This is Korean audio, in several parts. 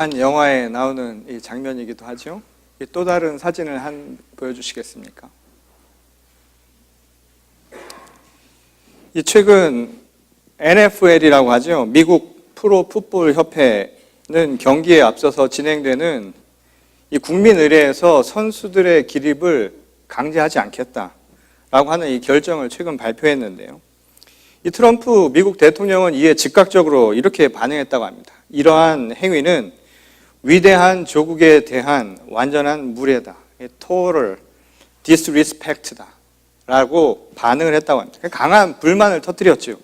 한 영화에 나오는 이 장면이기도 하죠. 또 다른 사진을 보여주시겠습니까? 이 최근 NFL이라고 하죠. 미국 프로 풋볼 협회는 경기에 앞서서 진행되는 이 국민의례에서 선수들의 기립을 강제하지 않겠다라고 하는 이 결정을 최근 발표했는데요. 이 트럼프 미국 대통령은 이에 즉각적으로 이렇게 반응했다고 합니다. 이러한 행위는 위대한 조국에 대한 완전한 무례다, total disrespect다 라고 반응을 했다고 합니다. 강한 불만을 터뜨렸죠.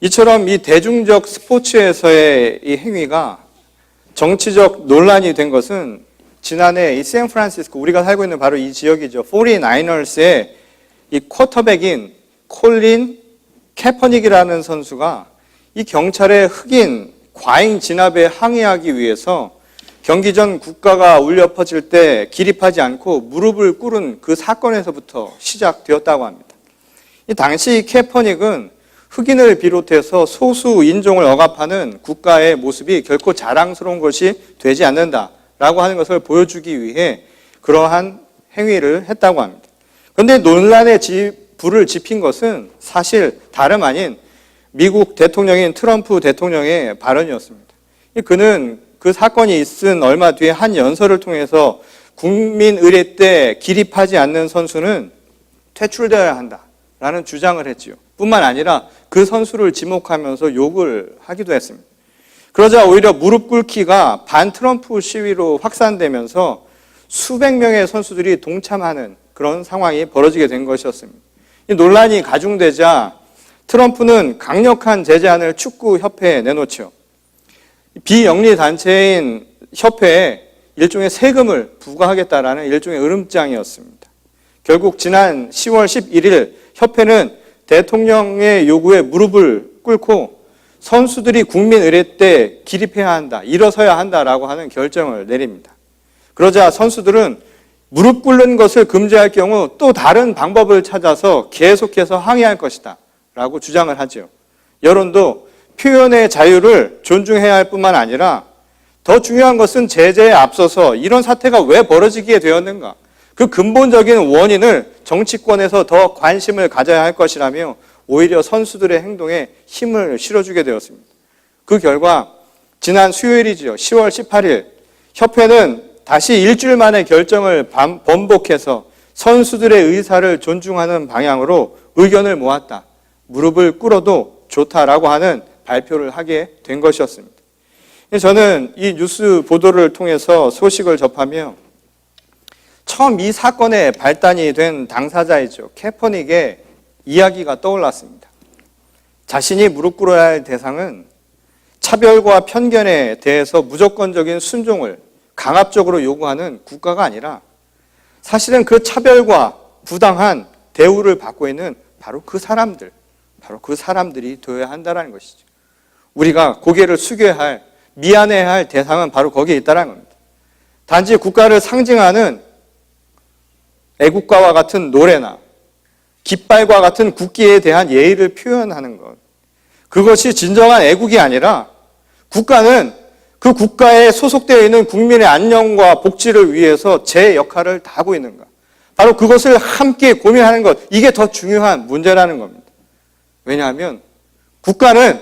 이처럼 이 대중적 스포츠에서의 이 행위가 정치적 논란이 된 것은 지난해 이 샌프란시스코, 우리가 살고 있는 바로 이 지역이죠. 49ers의 이 쿼터백인 콜린 캐퍼닉이라는 선수가 이 경찰의 흑인 과잉 진압에 항의하기 위해서 경기 전 국가가 울려 퍼질 때 기립하지 않고 무릎을 꿇은 그 사건에서부터 시작되었다고 합니다. 이 당시 캐퍼닉은 흑인을 비롯해서 소수 인종을 억압하는 국가의 모습이 결코 자랑스러운 것이 되지 않는다라고 하는 것을 보여주기 위해 그러한 행위를 했다고 합니다. 그런데 논란의 불을 지핀 것은 사실 다름 아닌 미국 대통령인 트럼프 대통령의 발언이었습니다. 그는 그 사건이 있은 얼마 뒤에 한 연설을 통해서 국민의례 때 기립하지 않는 선수는 퇴출되어야 한다라는 주장을 했지요. 뿐만 아니라 그 선수를 지목하면서 욕을 하기도 했습니다. 그러자 오히려 무릎 꿇기가 반 트럼프 시위로 확산되면서 수백 명의 선수들이 동참하는 그런 상황이 벌어지게 된 것이었습니다. 이 논란이 가중되자 트럼프는 강력한 제재안을 축구협회에 내놓죠. 비영리 단체인 협회에 일종의 세금을 부과하겠다라는 일종의 으름장이었습니다. 결국 지난 10월 11일 협회는 대통령의 요구에 무릎을 꿇고 선수들이 국민의례 때 기립해야 한다, 일어서야 한다라고 하는 결정을 내립니다. 그러자 선수들은 무릎 꿇는 것을 금지할 경우 또 다른 방법을 찾아서 계속해서 항의할 것이다 라고 주장을 하죠. 여론도 표현의 자유를 존중해야 할 뿐만 아니라 더 중요한 것은 제재에 앞서서 이런 사태가 왜 벌어지게 되었는가, 그 근본적인 원인을 정치권에서 더 관심을 가져야 할 것이라며 오히려 선수들의 행동에 힘을 실어주게 되었습니다. 그 결과 지난 수요일이죠. 10월 18일 협회는 다시 일주일 만에 결정을 번복해서 선수들의 의사를 존중하는 방향으로 의견을 모았다. 무릎을 꿇어도 좋다라고 하는 발표를 하게 된 것이었습니다. 저는 이 뉴스 보도를 통해서 소식을 접하며 처음 이 사건의 발단이 된 당사자이죠. 캐퍼닉의 이야기가 떠올랐습니다. 자신이 무릎 꿇어야 할 대상은 차별과 편견에 대해서 무조건적인 순종을 강압적으로 요구하는 국가가 아니라 사실은 그 차별과 부당한 대우를 받고 있는 바로 그 사람들이 되어야 한다는 것이죠. 우리가 고개를 숙여야 할, 미안해야 할 대상은 바로 거기에 있다는 겁니다. 단지 국가를 상징하는 애국가와 같은 노래나 깃발과 같은 국기에 대한 예의를 표현하는 것, 그것이 진정한 애국이 아니라 국가는 그 국가에 소속되어 있는 국민의 안녕과 복지를 위해서 제 역할을 다하고 있는가, 바로 그것을 함께 고민하는 것, 이게 더 중요한 문제라는 겁니다. 왜냐하면 국가는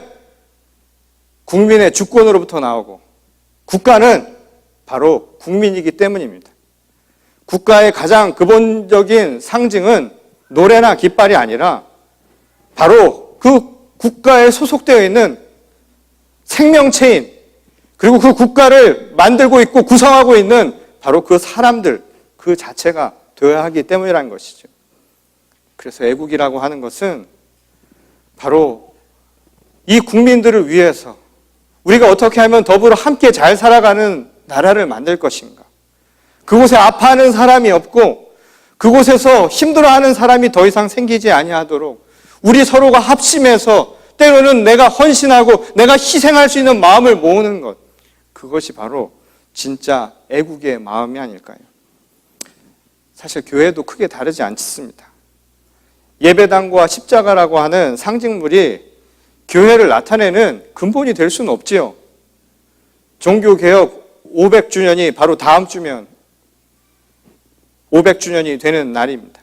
국민의 주권으로부터 나오고 국가는 바로 국민이기 때문입니다. 국가의 가장 근본적인 상징은 노래나 깃발이 아니라 바로 그 국가에 소속되어 있는 생명체인, 그리고 그 국가를 만들고 있고 구성하고 있는 바로 그 사람들, 그 자체가 되어야 하기 때문이라는 것이죠. 그래서 애국이라고 하는 것은 바로 이 국민들을 위해서 우리가 어떻게 하면 더불어 함께 잘 살아가는 나라를 만들 것인가, 그곳에 아파하는 사람이 없고 그곳에서 힘들어하는 사람이 더 이상 생기지 아니하도록 우리 서로가 합심해서 때로는 내가 헌신하고 내가 희생할 수 있는 마음을 모으는 것, 그것이 바로 진짜 애국의 마음이 아닐까요? 사실 교회도 크게 다르지 않습니다. 예배당과 십자가라고 하는 상징물이 교회를 나타내는 근본이 될 수는 없지요. 종교개혁 500주년이 바로 다음 주면 500주년이 되는 날입니다.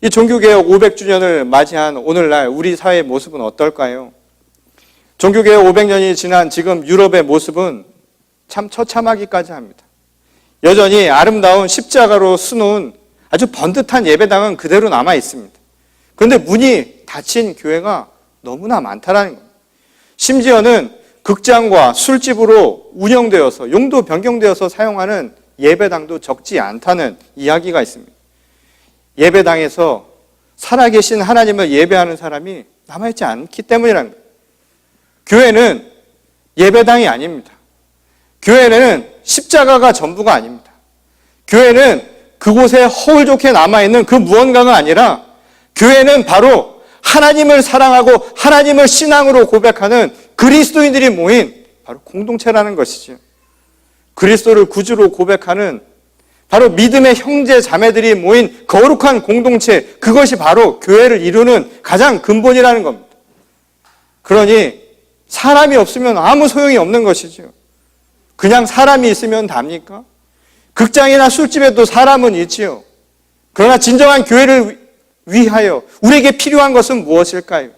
이 종교개혁 500주년을 맞이한 오늘날 우리 사회의 모습은 어떨까요? 종교개혁 500년이 지난 지금 유럽의 모습은 참 처참하기까지 합니다. 여전히 아름다운 십자가로 수놓은 아주 번듯한 예배당은 그대로 남아 있습니다. 그런데 문이 닫힌 교회가 너무나 많다라는 겁니다. 심지어는 극장과 술집으로 운영되어서 용도 변경되어서 사용하는 예배당도 적지 않다는 이야기가 있습니다. 예배당에서 살아계신 하나님을 예배하는 사람이 남아있지 않기 때문이라는 거예요. 교회는 예배당이 아닙니다. 교회는 십자가가 전부가 아닙니다. 교회는 그곳에 허울 좋게 남아있는 그 무언가가 아니라 교회는 바로 하나님을 사랑하고 하나님을 신앙으로 고백하는 그리스도인들이 모인 바로 공동체라는 것이죠. 그리스도를 구주로 고백하는 바로 믿음의 형제 자매들이 모인 거룩한 공동체, 그것이 바로 교회를 이루는 가장 근본이라는 겁니다. 그러니 사람이 없으면 아무 소용이 없는 것이죠. 그냥 사람이 있으면 답니까? 극장이나 술집에도 사람은 있지요. 그러나 진정한 교회를 위하여 우리에게 필요한 것은 무엇일까요?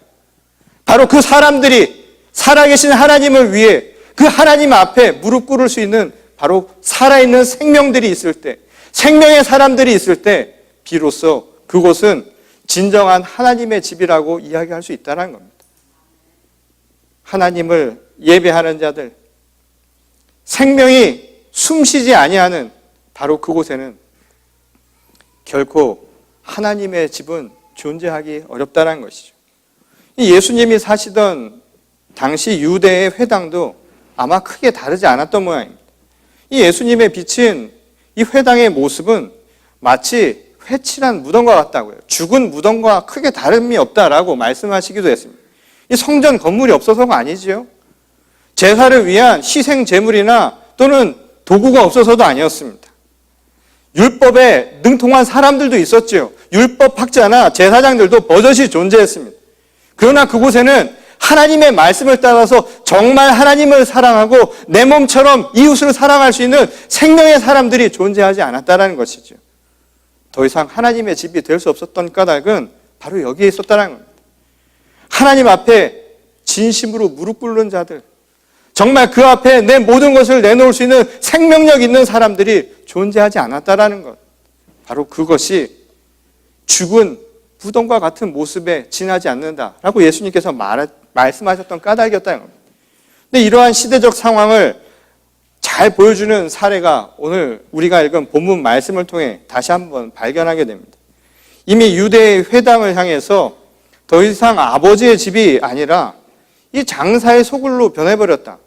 바로 그 사람들이 살아계신 하나님을 위해 그 하나님 앞에 무릎 꿇을 수 있는 바로 살아있는 생명들이 있을 때, 생명의 사람들이 있을 때 비로소 그곳은 진정한 하나님의 집이라고 이야기할 수 있다는 겁니다. 하나님을 예배하는 자들, 생명이 숨쉬지 아니하는 바로 그곳에는 결코 하나님의 집은 존재하기 어렵다는 것이죠. 예수님이 사시던 당시 유대의 회당도 아마 크게 다르지 않았던 모양입니다. 이 예수님의 비친 이 회당의 모습은 마치 회칠한 무덤과 같다고요. 죽은 무덤과 크게 다름이 없다라고 말씀하시기도 했습니다. 이 성전 건물이 없어서가 아니지요. 제사를 위한 희생 제물이나 또는 도구가 없어서도 아니었습니다. 율법에 능통한 사람들도 있었지요. 율법학자나 제사장들도 버젓이 존재했습니다. 그러나 그곳에는 하나님의 말씀을 따라서 정말 하나님을 사랑하고 내 몸처럼 이웃을 사랑할 수 있는 생명의 사람들이 존재하지 않았다는 것이죠. 더 이상 하나님의 집이 될 수 없었던 까닭은 바로 여기에 있었다는 겁니다. 하나님 앞에 진심으로 무릎 꿇는 자들, 정말 그 앞에 내 모든 것을 내놓을 수 있는 생명력 있는 사람들이 존재하지 않았다라는 것. 바로 그것이 죽은 무덤과 같은 모습에 지나지 않는다라고 예수님께서 말씀하셨던 까닭이었다는 겁니다. 근데 이러한 시대적 상황을 잘 보여주는 사례가 오늘 우리가 읽은 본문 말씀을 통해 다시 한번 발견하게 됩니다. 이미 유대의 회당을 향해서 더 이상 아버지의 집이 아니라 이 장사의 소굴로 변해버렸다.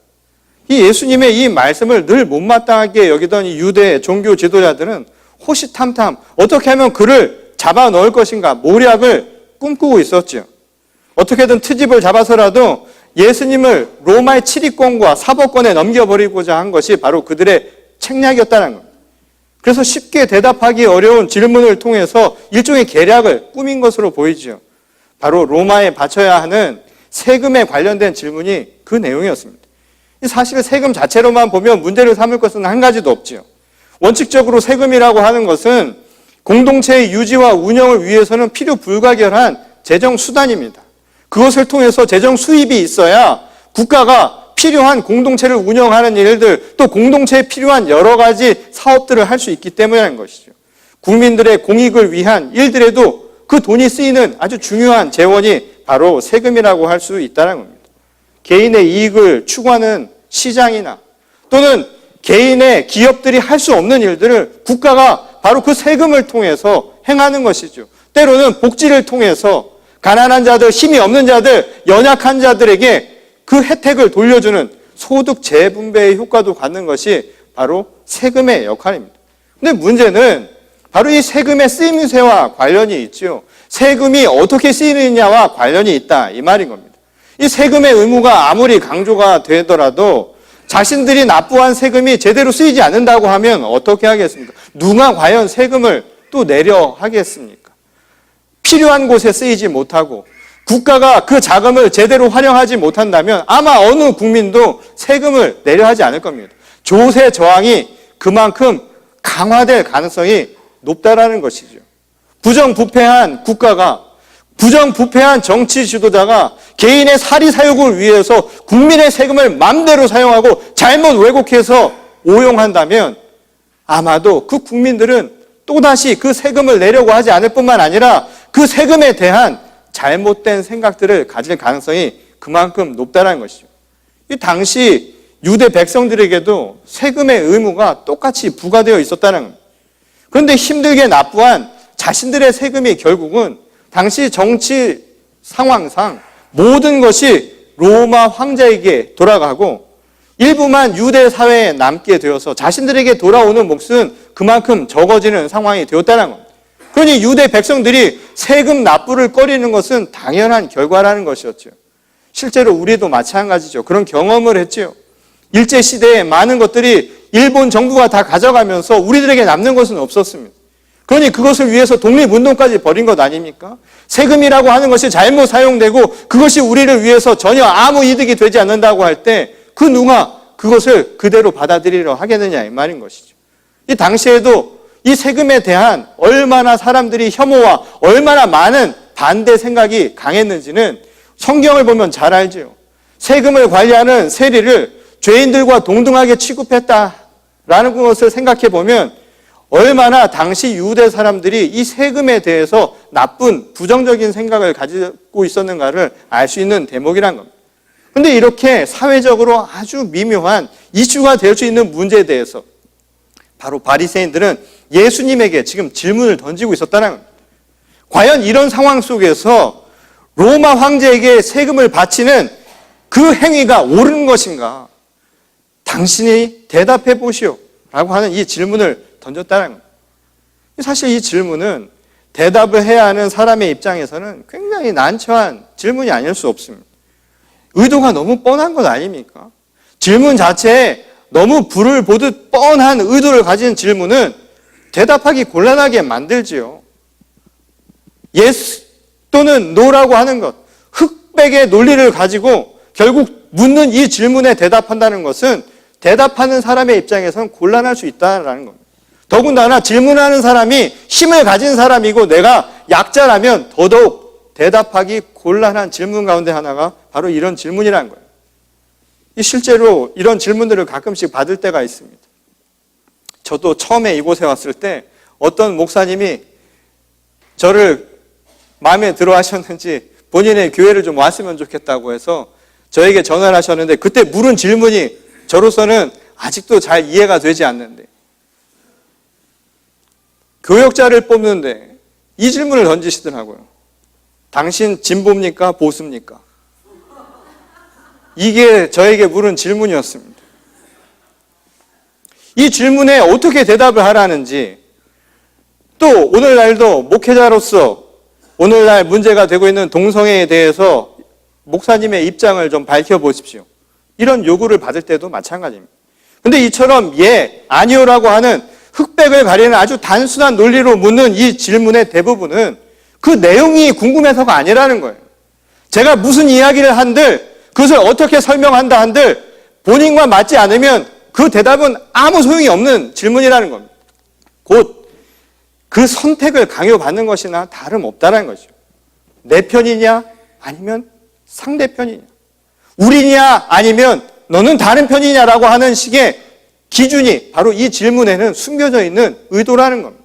이 예수님의 이 말씀을 늘 못마땅하게 여기던 이 유대 종교 지도자들은 호시탐탐 어떻게 하면 그를 잡아 넣을 것인가 모략을 꿈꾸고 있었죠. 어떻게든 트집을 잡아서라도 예수님을 로마의 치리권과 사법권에 넘겨버리고자 한 것이 바로 그들의 책략이었다는 겁니다. 그래서 쉽게 대답하기 어려운 질문을 통해서 일종의 계략을 꾸민 것으로 보이죠. 바로 로마에 바쳐야 하는 세금에 관련된 질문이 그 내용이었습니다. 사실 세금 자체로만 보면 문제를 삼을 것은 한 가지도 없지요. 원칙적으로 세금이라고 하는 것은 공동체의 유지와 운영을 위해서는 필요 불가결한 재정 수단입니다. 그것을 통해서 재정 수입이 있어야 국가가 필요한 공동체를 운영하는 일들, 또 공동체에 필요한 여러 가지 사업들을 할 수 있기 때문이라는 것이죠. 국민들의 공익을 위한 일들에도 그 돈이 쓰이는 아주 중요한 재원이 바로 세금이라고 할 수 있다는 겁니다. 개인의 이익을 추구하는 시장이나 또는 개인의 기업들이 할 수 없는 일들을 국가가 바로 그 세금을 통해서 행하는 것이죠. 때로는 복지를 통해서 가난한 자들, 힘이 없는 자들, 연약한 자들에게 그 혜택을 돌려주는 소득 재분배의 효과도 갖는 것이 바로 세금의 역할입니다. 근데 문제는 바로 이 세금의 쓰임새와 관련이 있죠. 세금이 어떻게 쓰이느냐와 관련이 있다, 이 말인 겁니다. 이 세금의 의무가 아무리 강조가 되더라도 자신들이 납부한 세금이 제대로 쓰이지 않는다고 하면 어떻게 하겠습니까? 누가 과연 세금을 또 내려 하겠습니까? 필요한 곳에 쓰이지 못하고 국가가 그 자금을 제대로 활용하지 못한다면 아마 어느 국민도 세금을 내려 하지 않을 겁니다. 조세 저항이 그만큼 강화될 가능성이 높다라는 것이죠. 부정부패한 국가가, 부정부패한 정치 지도자가 개인의 사리사욕을 위해서 국민의 세금을 마음대로 사용하고 잘못 왜곡해서 오용한다면 아마도 그 국민들은 또다시 그 세금을 내려고 하지 않을 뿐만 아니라 그 세금에 대한 잘못된 생각들을 가질 가능성이 그만큼 높다는 것이죠. 이 당시 유대 백성들에게도 세금의 의무가 똑같이 부과되어 있었다는 겁니다. 그런데 힘들게 납부한 자신들의 세금이 결국은 당시 정치 상황상 모든 것이 로마 황제에게 돌아가고 일부만 유대 사회에 남게 되어서 자신들에게 돌아오는 몫은 그만큼 적어지는 상황이 되었다는 겁니다. 그러니 유대 백성들이 세금 납부를 꺼리는 것은 당연한 결과라는 것이었죠. 실제로 우리도 마찬가지죠. 그런 경험을 했죠. 일제시대에 많은 것들이 일본 정부가 다 가져가면서 우리들에게 남는 것은 없었습니다. 그러니 그것을 위해서 독립운동까지 벌인 것 아닙니까? 세금이라고 하는 것이 잘못 사용되고 그것이 우리를 위해서 전혀 아무 이득이 되지 않는다고 할 때 그 누가 그것을 그대로 받아들이려 하겠느냐 이 말인 것이죠. 이 당시에도 이 세금에 대한 얼마나 사람들이 혐오와 얼마나 많은 반대 생각이 강했는지는 성경을 보면 잘 알죠. 세금을 관리하는 세리를 죄인들과 동등하게 취급했다라는 것을 생각해 보면 얼마나 당시 유대 사람들이 이 세금에 대해서 나쁜 부정적인 생각을 가지고 있었는가를 알 수 있는 대목이란 겁니다. 그런데 이렇게 사회적으로 아주 미묘한 이슈가 될 수 있는 문제에 대해서 바로 바리새인들은 예수님에게 지금 질문을 던지고 있었다는 겁니다. 과연 이런 상황 속에서 로마 황제에게 세금을 바치는 그 행위가 옳은 것인가? 당신이 대답해 보시오 라고 하는 이 질문을 던졌다는 겁니다. 사실 이 질문은 대답을 해야 하는 사람의 입장에서는 굉장히 난처한 질문이 아닐 수 없습니다. 의도가 너무 뻔한 것 아닙니까? 질문 자체에 너무 불을 보듯 뻔한 의도를 가진 질문은 대답하기 곤란하게 만들지요. yes 또는 no라고 하는 것, 흑백의 논리를 가지고 결국 묻는 이 질문에 대답한다는 것은 대답하는 사람의 입장에서는 곤란할 수 있다는 겁니다. 더군다나 질문하는 사람이 힘을 가진 사람이고 내가 약자라면 더더욱 대답하기 곤란한 질문 가운데 하나가 바로 이런 질문이라는 거예요. 실제로 이런 질문들을 가끔씩 받을 때가 있습니다. 저도 처음에 이곳에 왔을 때 어떤 목사님이 저를 마음에 들어 하셨는지 본인의 교회를 좀 왔으면 좋겠다고 해서 저에게 전화를 하셨는데 그때 물은 질문이 저로서는 아직도 잘 이해가 되지 않는데 교역자를 뽑는데 이 질문을 던지시더라고요. 당신 진보입니까? 보수입니까? 이게 저에게 물은 질문이었습니다. 이 질문에 어떻게 대답을 하라는지 또 오늘날도 목회자로서 오늘날 문제가 되고 있는 동성애에 대해서 목사님의 입장을 좀 밝혀보십시오. 이런 요구를 받을 때도 마찬가지입니다. 그런데 이처럼 예, 아니요라고 하는 흑백을 가리는 아주 단순한 논리로 묻는 이 질문의 대부분은 그 내용이 궁금해서가 아니라는 거예요. 제가 무슨 이야기를 한들 그것을 어떻게 설명한다 한들 본인과 맞지 않으면 그 대답은 아무 소용이 없는 질문이라는 겁니다. 곧 그 선택을 강요받는 것이나 다름없다는 거죠. 내 편이냐 아니면 상대편이냐, 우리냐 아니면 너는 다른 편이냐라고 하는 식의 기준이 바로 이 질문에는 숨겨져 있는 의도라는 겁니다.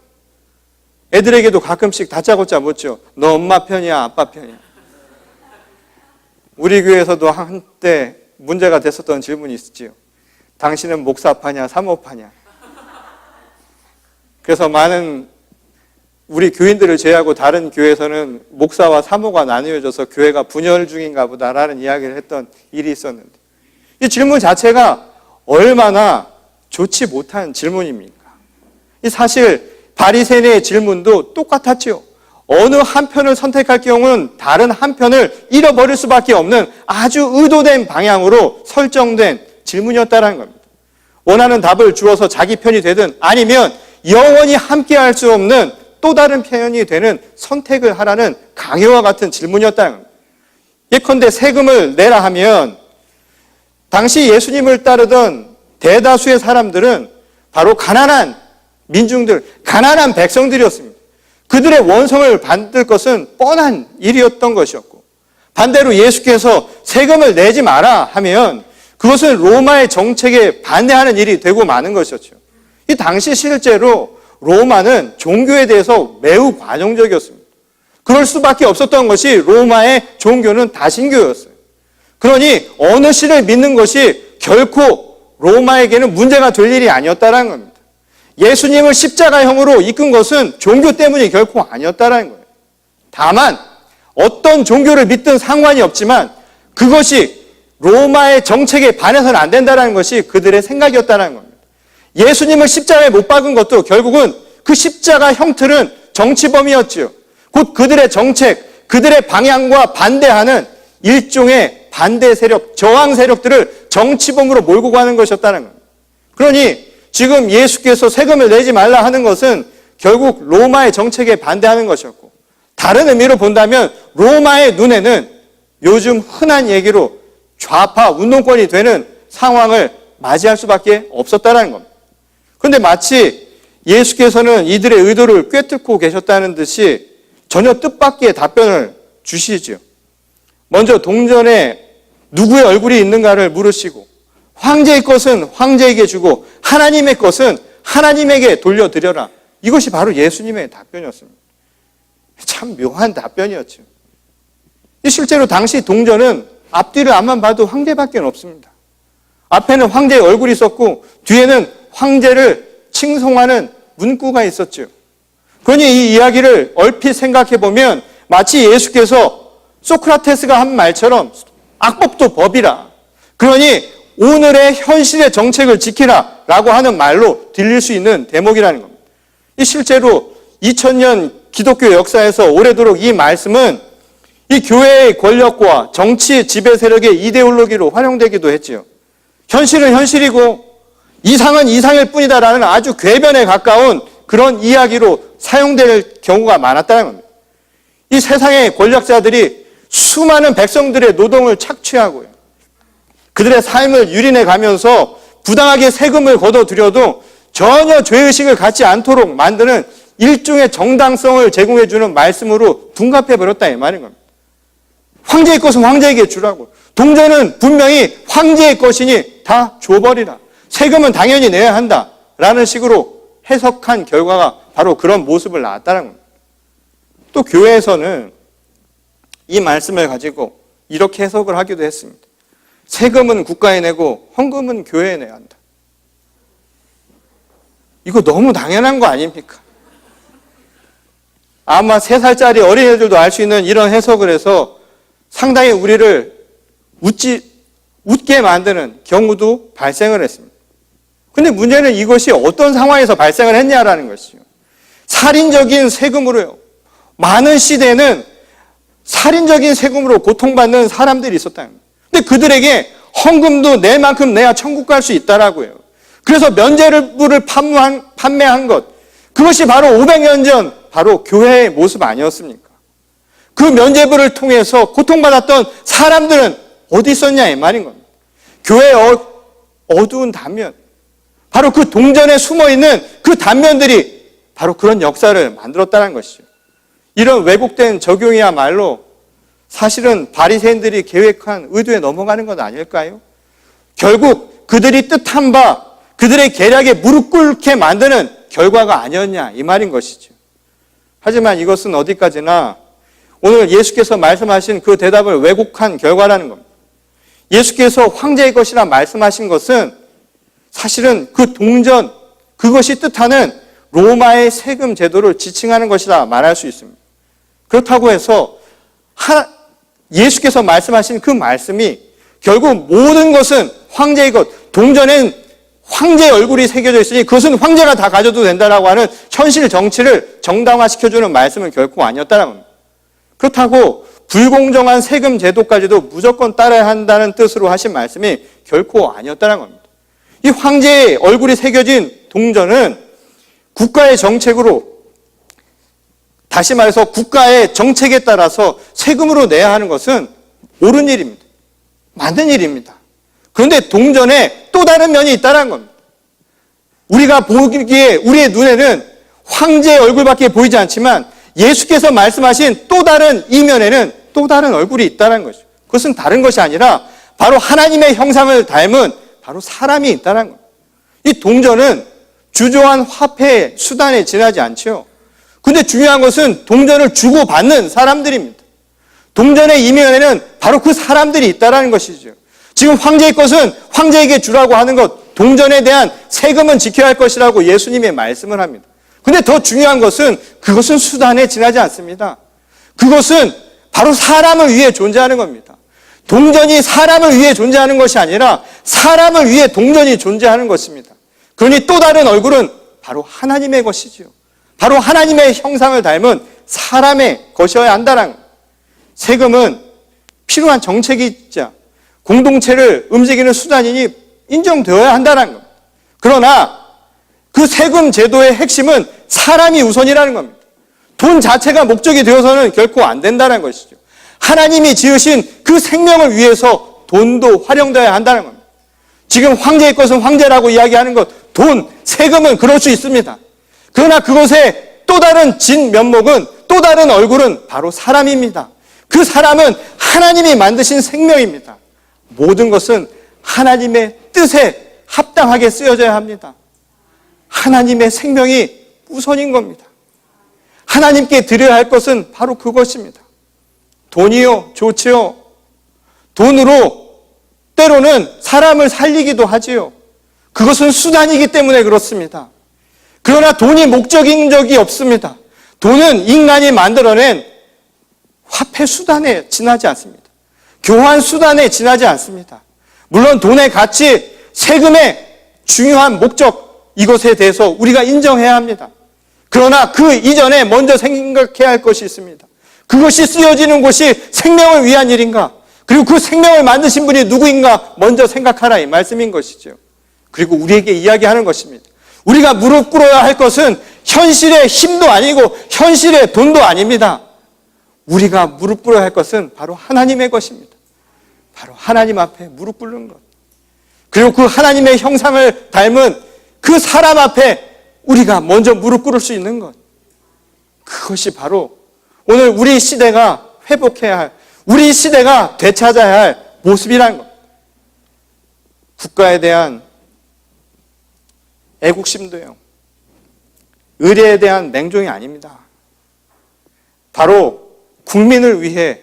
애들에게도 가끔씩 다짜고짜 묻죠. 너 엄마 편이야 아빠 편이야. 우리 교회에서도 한때 문제가 됐었던 질문이 있었지요. 당신은 목사파냐 사모파냐. 그래서 많은 우리 교인들을 제외하고 다른 교회에서는 목사와 사모가 나뉘어져서 교회가 분열 중인가 보다라는 이야기를 했던 일이 있었는데 이 질문 자체가 얼마나 좋지 못한 질문입니까? 이 사실 바리새인의 질문도 똑같았죠. 어느 한편을 선택할 경우는 다른 한편을 잃어버릴 수밖에 없는 아주 의도된 방향으로 설정된 질문이었다는 겁니다. 원하는 답을 주어서 자기 편이 되든 아니면 영원히 함께할 수 없는 또 다른 편이 되는 선택을 하라는 강요와 같은 질문이었다는 겁니다. 예컨대 세금을 내라 하면 당시 예수님을 따르던 대다수의 사람들은 바로 가난한 민중들, 가난한 백성들이었습니다. 그들의 원성을 받을 것은 뻔한 일이었던 것이었고, 반대로 예수께서 세금을 내지 마라 하면 그것은 로마의 정책에 반대하는 일이 되고 마는 것이었죠. 이 당시 실제로 로마는 종교에 대해서 매우 관용적이었습니다. 그럴 수밖에 없었던 것이 로마의 종교는 다신교였어요. 그러니 어느 신을 믿는 것이 결코 로마에게는 문제가 될 일이 아니었다는 겁니다. 예수님을 십자가형으로 이끈 것은 종교 때문이 결코 아니었다는 거예요. 다만 어떤 종교를 믿든 상관이 없지만 그것이 로마의 정책에 반해서는 안 된다는 것이 그들의 생각이었다는 겁니다. 예수님을 십자가에 못 박은 것도 결국은 그 십자가 형틀은 정치범이었지요. 곧 그들의 정책, 그들의 방향과 반대하는 일종의 반대 세력, 저항 세력들을 정치범으로 몰고 가는 것이었다는 겁니다. 그러니 지금 예수께서 세금을 내지 말라 하는 것은 결국 로마의 정책에 반대하는 것이었고, 다른 의미로 본다면 로마의 눈에는 요즘 흔한 얘기로 좌파 운동권이 되는 상황을 맞이할 수밖에 없었다는 겁니다. 그런데 마치 예수께서는 이들의 의도를 꿰뚫고 계셨다는 듯이 전혀 뜻밖의 답변을 주시지요. 먼저 동전에 누구의 얼굴이 있는가를 물으시고, 황제의 것은 황제에게 주고 하나님의 것은 하나님에게 돌려드려라. 이것이 바로 예수님의 답변이었습니다. 참 묘한 답변이었죠. 실제로 당시 동전은 앞뒤를 앞만 봐도 황제밖에 없습니다. 앞에는 황제의 얼굴이 있었고 뒤에는 황제를 칭송하는 문구가 있었죠. 그러니 이 이야기를 얼핏 생각해 보면 마치 예수께서 소크라테스가 한 말처럼 악법도 법이라, 그러니 오늘의 현실의 정책을 지키라 라고 하는 말로 들릴 수 있는 대목이라는 겁니다. 실제로 2000년 기독교 역사에서 오래도록 이 말씀은 이 교회의 권력과 정치 지배 세력의 이데올로기로 활용되기도 했지요. 현실은 현실이고 이상은 이상일 뿐이다라는 아주 궤변에 가까운 그런 이야기로 사용될 경우가 많았다는 겁니다. 이 세상의 권력자들이 수많은 백성들의 노동을 착취하고요, 그들의 삶을 유린해 가면서 부당하게 세금을 걷어들여도 전혀 죄의식을 갖지 않도록 만드는 일종의 정당성을 제공해주는 말씀으로 둔갑해버렸다 이 말인 겁니다. 황제의 것은 황제에게 주라고, 동전은 분명히 황제의 것이니 다 줘버리라, 세금은 당연히 내야 한다라는 식으로 해석한 결과가 바로 그런 모습을 낳았다는 겁니다. 또 교회에서는 이 말씀을 가지고 이렇게 해석을 하기도 했습니다. 세금은 국가에 내고 헌금은 교회에 내야 한다. 이거 너무 당연한 거 아닙니까? 아마 3살짜리 어린애들도 알 수 있는 이런 해석을 해서 상당히 우리를 웃게 만드는 경우도 발생을 했습니다. 근데 문제는 이것이 어떤 상황에서 발생을 했냐라는 것이죠. 살인적인 세금으로요. 많은 시대는 살인적인 세금으로 고통받는 사람들이 있었다는 거예요. 근데 그들에게 헌금도 낼 만큼 내야 천국 갈 수 있다라고요. 그래서 면죄부를 판매한 것, 그것이 바로 500년 전 바로 교회의 모습 아니었습니까? 그 면죄부를 통해서 고통받았던 사람들은 어디 있었냐 이 말인 겁니다. 교회의 어두운 단면, 바로 그 동전에 숨어있는 그 단면들이 바로 그런 역사를 만들었다는 것이죠. 이런 왜곡된 적용이야말로 사실은 바리새인들이 계획한 의도에 넘어가는 것 아닐까요? 결국 그들이 뜻한 바, 그들의 계략에 무릎 꿇게 만드는 결과가 아니었냐 이 말인 것이죠. 하지만 이것은 어디까지나 오늘 예수께서 말씀하신 그 대답을 왜곡한 결과라는 겁니다. 예수께서 황제의 것이라 말씀하신 것은 사실은 그 동전, 그것이 뜻하는 로마의 세금 제도를 지칭하는 것이라 말할 수 있습니다. 그렇다고 해서 예수께서 말씀하신 그 말씀이 결국 모든 것은 황제의 것, 동전엔 황제의 얼굴이 새겨져 있으니 그것은 황제가 다 가져도 된다라고 하는 현실 정치를 정당화시켜주는 말씀은 결코 아니었다는 겁니다. 그렇다고 불공정한 세금 제도까지도 무조건 따라야 한다는 뜻으로 하신 말씀이 결코 아니었다는 겁니다. 이 황제의 얼굴이 새겨진 동전은 국가의 정책으로, 다시 말해서 국가의 정책에 따라서 세금으로 내야 하는 것은 옳은 일입니다. 맞는 일입니다. 그런데 동전에 또 다른 면이 있다는 겁니다. 우리가 보기에 우리의 눈에는 황제의 얼굴밖에 보이지 않지만 예수께서 말씀하신 또 다른 이면에는 또 다른 얼굴이 있다는 것이죠. 그것은 다른 것이 아니라 바로 하나님의 형상을 닮은 바로 사람이 있다는 겁니다. 이 동전은 주저한 화폐의 수단에 지나지 않죠. 근데 중요한 것은 동전을 주고받는 사람들입니다. 동전의 이면에는 바로 그 사람들이 있다는 것이죠. 지금 황제의 것은 황제에게 주라고 하는 것, 동전에 대한 세금은 지켜야 할 것이라고 예수님이 말씀을 합니다. 근데 더 중요한 것은 그것은 수단에 지나지 않습니다. 그것은 바로 사람을 위해 존재하는 겁니다. 동전이 사람을 위해 존재하는 것이 아니라 사람을 위해 동전이 존재하는 것입니다. 그러니 또 다른 얼굴은 바로 하나님의 것이지요. 바로 하나님의 형상을 닮은 사람의 것이어야 한다는 겁니다. 세금은 필요한 정책이자 공동체를 움직이는 수단이니 인정되어야 한다는 겁니다. 그러나 그 세금 제도의 핵심은 사람이 우선이라는 겁니다. 돈 자체가 목적이 되어서는 결코 안 된다는 것이죠. 하나님이 지으신 그 생명을 위해서 돈도 활용되어야 한다는 겁니다. 지금 황제의 것은 황제라고 이야기하는 것, 돈, 세금은 그럴 수 있습니다. 그러나 그것의 또 다른 진면목은, 또 다른 얼굴은 바로 사람입니다. 그 사람은 하나님이 만드신 생명입니다. 모든 것은 하나님의 뜻에 합당하게 쓰여져야 합니다. 하나님의 생명이 우선인 겁니다. 하나님께 드려야 할 것은 바로 그것입니다. 돈이요, 좋지요. 돈으로 때로는 사람을 살리기도 하지요. 그것은 수단이기 때문에 그렇습니다. 그러나 돈이 목적인 적이 없습니다. 돈은 인간이 만들어낸 화폐 수단에 지나지 않습니다. 교환 수단에 지나지 않습니다. 물론 돈의 가치, 세금의 중요한 목적, 이것에 대해서 우리가 인정해야 합니다. 그러나 그 이전에 먼저 생각해야 할 것이 있습니다. 그것이 쓰여지는 곳이 생명을 위한 일인가? 그리고 그 생명을 만드신 분이 누구인가? 먼저 생각하라, 이 말씀인 것이죠. 그리고 우리에게 이야기하는 것입니다. 우리가 무릎 꿇어야 할 것은 현실의 힘도 아니고 현실의 돈도 아닙니다. 우리가 무릎 꿇어야 할 것은 바로 하나님의 것입니다. 바로 하나님 앞에 무릎 꿇는 것. 그리고 그 하나님의 형상을 닮은 그 사람 앞에 우리가 먼저 무릎 꿇을 수 있는 것. 그것이 바로 오늘 우리 시대가 회복해야 할, 우리 시대가 되찾아야 할 모습이라는 것. 국가에 대한 애국심도요, 의례에 대한 냉정이 아닙니다. 바로 국민을 위해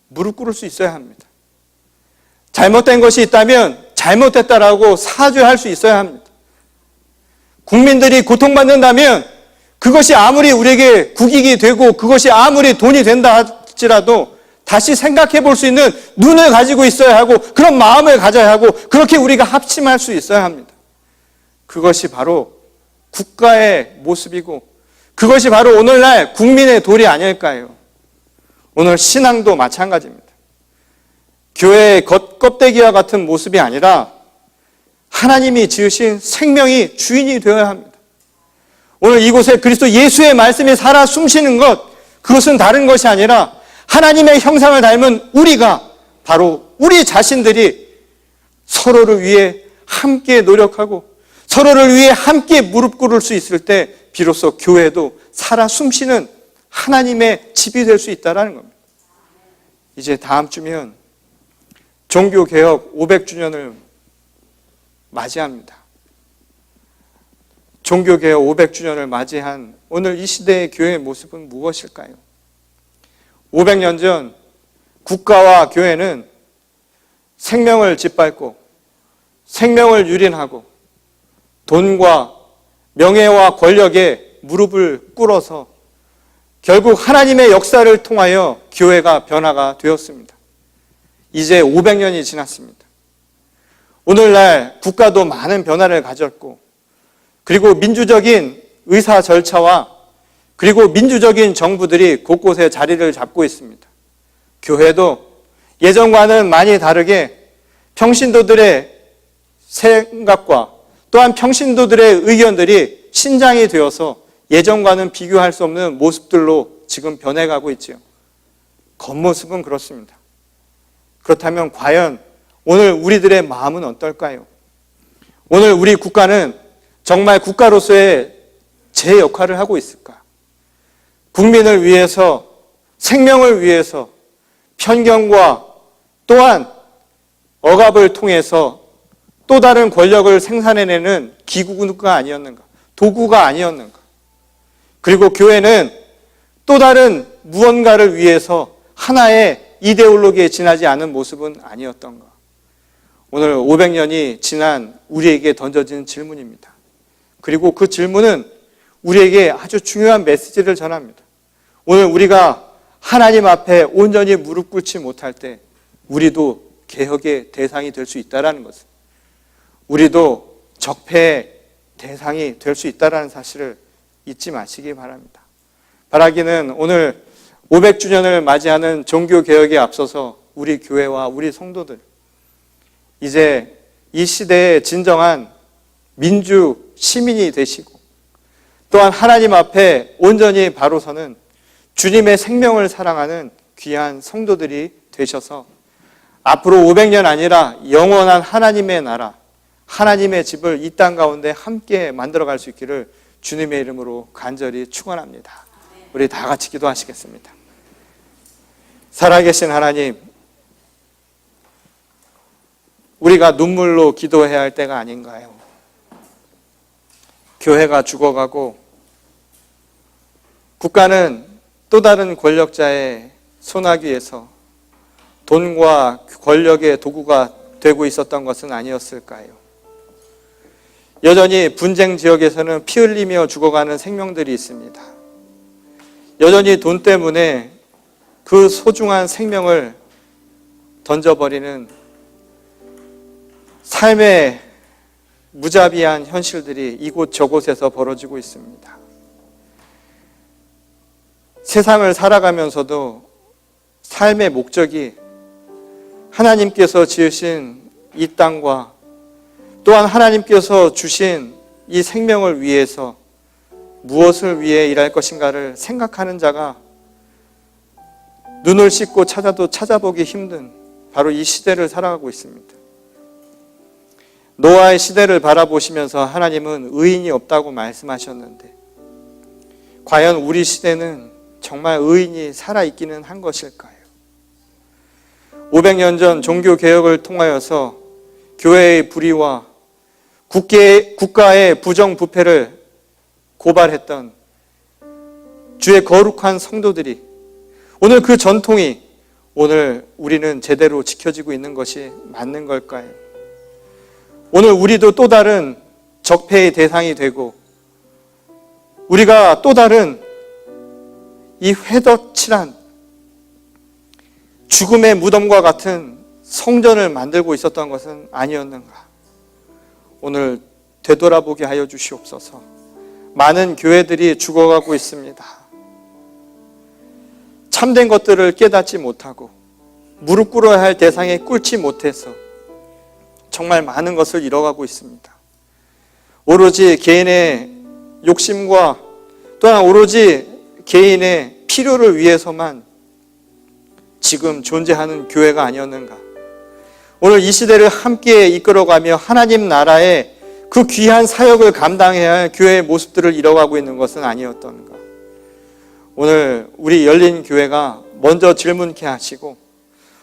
무릎 꿇을 수 있어야 합니다. 잘못된 것이 있다면 잘못됐다라고 사죄할 수 있어야 합니다. 국민들이 고통받는다면 그것이 아무리 우리에게 국익이 되고 그것이 아무리 돈이 된다 할지라도 다시 생각해 볼 수 있는 눈을 가지고 있어야 하고 그런 마음을 가져야 하고 그렇게 우리가 합심할 수 있어야 합니다. 그것이 바로 국가의 모습이고 그것이 바로 오늘날 국민의 도리 아닐까요? 오늘 신앙도 마찬가지입니다. 교회의 겉껍데기와 같은 모습이 아니라 하나님이 지으신 생명이 주인이 되어야 합니다. 오늘 이곳에 그리스도 예수의 말씀이 살아 숨쉬는 것, 그것은 다른 것이 아니라 하나님의 형상을 닮은 우리가 바로 우리 자신들이 서로를 위해 함께 노력하고 서로를 위해 함께 무릎 꿇을 수 있을 때 비로소 교회도 살아 숨쉬는 하나님의 집이 될 수 있다는 겁니다. 이제 다음 주면 종교개혁 500주년을 맞이합니다. 종교개혁 500주년을 맞이한 오늘 이 시대의 교회의 모습은 무엇일까요? 500년 전 국가와 교회는 생명을 짓밟고 생명을 유린하고 돈과 명예와 권력에 무릎을 꿇어서 결국 하나님의 역사를 통하여 교회가 변화가 되었습니다. 이제 500년이 지났습니다. 오늘날 국가도 많은 변화를 가졌고 그리고 민주적인 의사 절차와 그리고 민주적인 정부들이 곳곳에 자리를 잡고 있습니다. 교회도 예전과는 많이 다르게 평신도들의 생각과 또한 평신도들의 의견들이 신장이 되어서 예전과는 비교할 수 없는 모습들로 지금 변해가고 있지요. 겉모습은 그렇습니다. 그렇다면 과연 오늘 우리들의 마음은 어떨까요? 오늘 우리 국가는 정말 국가로서의 제 역할을 하고 있을까? 국민을 위해서, 생명을 위해서 편견과 또한 억압을 통해서 또 다른 권력을 생산해내는 기구가 아니었는가? 도구가 아니었는가? 그리고 교회는 또 다른 무언가를 위해서 하나의 이데올로기에 지나지 않은 모습은 아니었던가? 오늘 500년이 지난 우리에게 던져진 질문입니다. 그리고 그 질문은 우리에게 아주 중요한 메시지를 전합니다. 오늘 우리가 하나님 앞에 온전히 무릎 꿇지 못할 때 우리도 개혁의 대상이 될 수 있다는 것을, 우리도 적폐의 대상이 될 수 있다는 사실을 잊지 마시기 바랍니다. 바라기는 오늘 500주년을 맞이하는 종교개혁에 앞서서 우리 교회와 우리 성도들, 이제 이 시대의 진정한 민주 시민이 되시고 또한 하나님 앞에 온전히 바로 서는 주님의 생명을 사랑하는 귀한 성도들이 되셔서 앞으로 500년 아니라 영원한 하나님의 나라, 하나님의 집을 이 땅 가운데 함께 만들어갈 수 있기를 주님의 이름으로 간절히 축원합니다. 우리 다 같이 기도하시겠습니다. 살아계신 하나님, 우리가 눈물로 기도해야 할 때가 아닌가요? 교회가 죽어가고 국가는 또 다른 권력자의 손아귀에서 돈과 권력의 도구가 되고 있었던 것은 아니었을까요? 여전히 분쟁 지역에서는 피 흘리며 죽어가는 생명들이 있습니다. 여전히 돈 때문에 그 소중한 생명을 던져버리는 삶의 무자비한 현실들이 이곳 저곳에서 벌어지고 있습니다. 세상을 살아가면서도 삶의 목적이 하나님께서 지으신 이 땅과 또한 하나님께서 주신 이 생명을 위해서 무엇을 위해 일할 것인가를 생각하는 자가 눈을 씻고 찾아도 찾아보기 힘든 바로 이 시대를 살아가고 있습니다. 노아의 시대를 바라보시면서 하나님은 의인이 없다고 말씀하셨는데 과연 우리 시대는 정말 의인이 살아있기는 한 것일까요? 500년 전 종교개혁을 통하여서 교회의 불의와 국가의 부정부패를 고발했던 주의 거룩한 성도들이 오늘 그 전통이 오늘 우리는 제대로 지켜지고 있는 것이 맞는 걸까요? 오늘 우리도 또 다른 적폐의 대상이 되고 우리가 또 다른 이 회덧칠한 죽음의 무덤과 같은 성전을 만들고 있었던 것은 아니었는가? 오늘 되돌아보게 하여 주시옵소서. 많은 교회들이 죽어가고 있습니다. 참된 것들을 깨닫지 못하고 무릎 꿇어야 할 대상에 꿇지 못해서 정말 많은 것을 잃어가고 있습니다. 오로지 개인의 욕심과 또한 오로지 개인의 필요를 위해서만 지금 존재하는 교회가 아니었는가? 오늘 이 시대를 함께 이끌어가며 하나님 나라의 그 귀한 사역을 감당해야 할 교회의 모습들을 잃어가고 있는 것은 아니었던가? 오늘 우리 열린 교회가 먼저 질문케 하시고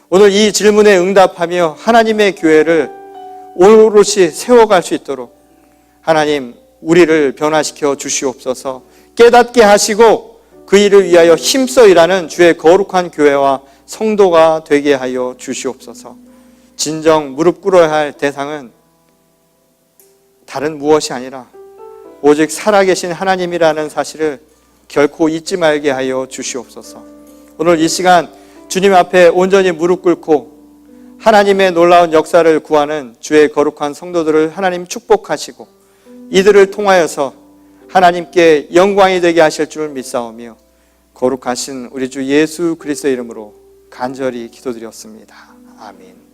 오늘 이 질문에 응답하며 하나님의 교회를 오롯이 세워갈 수 있도록 하나님 우리를 변화시켜 주시옵소서. 깨닫게 하시고 그 일을 위하여 힘써 일하는 주의 거룩한 교회와 성도가 되게 하여 주시옵소서. 진정 무릎 꿇어야 할 대상은 다른 무엇이 아니라 오직 살아계신 하나님이라는 사실을 결코 잊지 말게 하여 주시옵소서. 오늘 이 시간 주님 앞에 온전히 무릎 꿇고 하나님의 놀라운 역사를 구하는 주의 거룩한 성도들을 하나님 축복하시고 이들을 통하여서 하나님께 영광이 되게 하실 줄 믿사오며 거룩하신 우리 주 예수 그리스도의 이름으로 간절히 기도드렸습니다. 아멘.